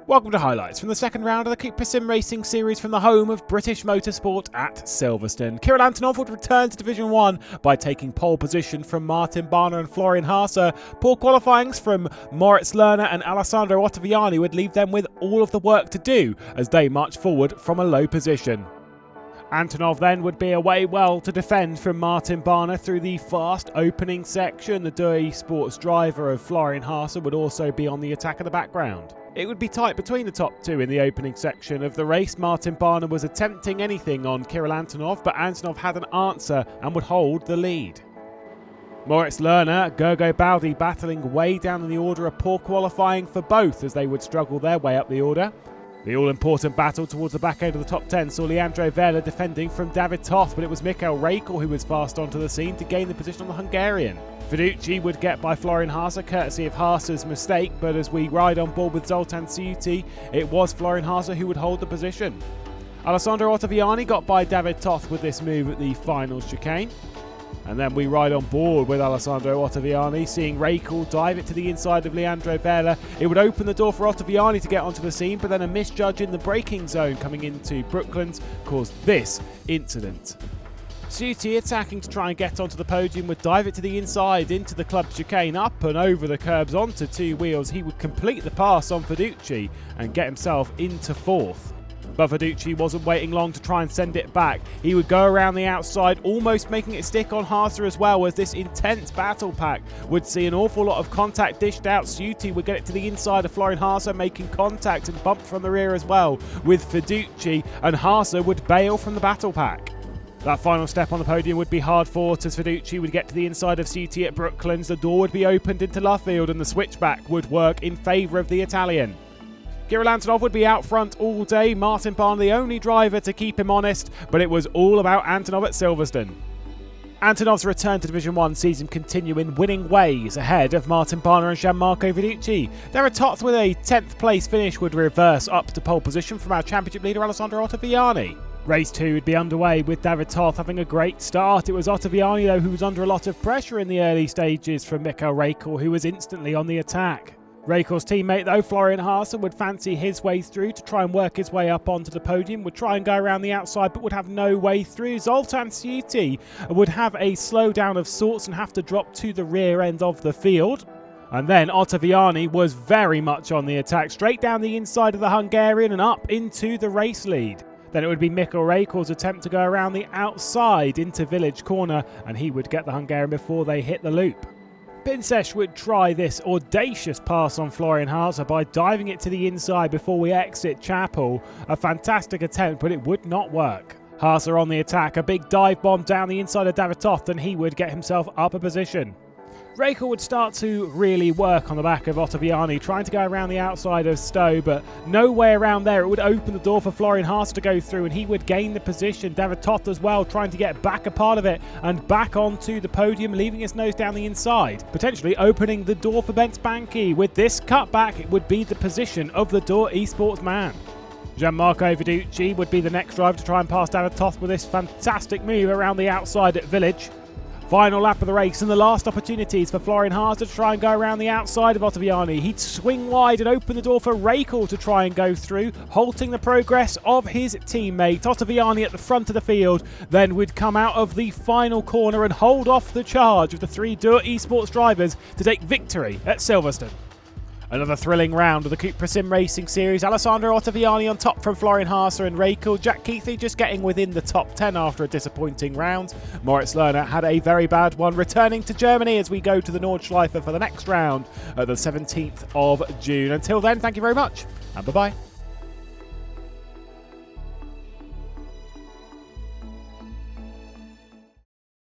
Welcome to highlights from the second round of the CUPRA SimRacing Series from the home of British motorsport at Silverstone. Kirill Antonov would return to Division 1 by taking pole position from Martin Barner and Florian Haase. Poor qualifyings from Moritz Lerner and Alessandro Ottaviani would leave them with all of the work to do as they march forward from a low position. Antonov then would be away well to defend from Martin Barner through the fast opening section. The Dewey Sports driver of Florian Haase would also be on the attack in the background. It would be tight between the top two in the opening section of the race. Martin Barner was attempting anything on Kirill Antonov, but Antonov had an answer and would hold the lead. Moritz Lerner, Gergo Baldi battling way down in the order, a poor qualifying for both as they would struggle their way up the order. The all-important battle towards the back end of the top 10 saw Leandro Vela defending from David Toth, but it was Michael Raikl who was fast onto the scene to gain the position on the Hungarian. Fiducci would get by Florian Haase courtesy of Haase's mistake, but as we ride on board with Zoltan Ciuti, it was Florian Haase who would hold the position. Alessandro Ottaviani got by David Toth with this move at the final chicane. And then we ride on board with Alessandro Ottaviani, seeing Raikl dive it to the inside of Leandro Vela. It would open the door for Ottaviani to get onto the scene, but then a misjudge in the braking zone coming into Brooklands caused this incident. Ciuti, attacking to try and get onto the podium, would dive it to the inside into the club chicane, up and over the curbs onto two wheels. He would complete the pass on Fiducci and get himself into fourth. But Fiducci wasn't waiting long to try and send it back. He would go around the outside, almost making it stick on Haase as well, as this intense battle pack would see an awful lot of contact dished out. Ciuti would get it to the inside of Florian Haase, making contact and bumped from the rear as well with Fiducci, and Haase would bail from the battle pack. That final step on the podium would be hard fought as Fiducci would get to the inside of Ciuti at Brooklands. The door would be opened into Luffield and the switchback would work in favour of the Italian. Kirill Antonov would be out front all day, Martin Barner the only driver to keep him honest, but it was all about Antonov at Silverstone. Antonov's return to Division 1 sees him continue in winning ways ahead of Martin Barner and Gianmarco Fiducci. Their Toth with a 10th place finish would reverse up to pole position from our championship leader Alessandro Ottaviani. Race 2 would be underway with David Toth having a great start. It was Ottaviani though who was under a lot of pressure in the early stages from Michael Raikl, who was instantly on the attack. Raikl's teammate though, Florian Haase, would fancy his way through to try and work his way up onto the podium, would try and go around the outside but would have no way through. Zoltan Ciuti would have a slowdown of sorts and have to drop to the rear end of the field. And then Ottaviani was very much on the attack, straight down the inside of the Hungarian and up into the race lead. Then it would be Michael Raikl's attempt to go around the outside into Village Corner, and he would get the Hungarian before they hit the loop. Pinsesh would try this audacious pass on Florian Haase by diving it to the inside before we exit Chapel. A fantastic attempt, but it would not work. Haase on the attack, a big dive bomb down the inside of David Toth, and he would get himself up a position. Raikl would start to really work on the back of Ottaviani, trying to go around the outside of Stowe, but no way around there. It would open the door for Florian Haase to go through, and he would gain the position. David Toth as well, trying to get back a part of it and back onto the podium, leaving his nose down the inside, potentially opening the door for Bent Spanky. With this cutback, it would be the position of the Door Esports man. Gianmarco Fiducci would be the next driver to try and pass David Toth with this fantastic move around the outside at Village. Final lap of the race and the last opportunities for Florian Haase to try and go around the outside of Ottaviani. He'd swing wide and open the door for Raikl to try and go through, halting the progress of his teammate. Ottaviani at the front of the field then would come out of the final corner and hold off the charge of the three Door Esports drivers to take victory at Silverstone. Another thrilling round of the CUPRA SimRacing Series. Alessandro Ottaviani on top from Florian Haase and Raikl. Jack Keithley just getting within the top 10 after a disappointing round. Moritz Lerner had a very bad one, returning to Germany as we go to the Nordschleife for the next round at the 17th of June. Until then, thank you very much and bye-bye.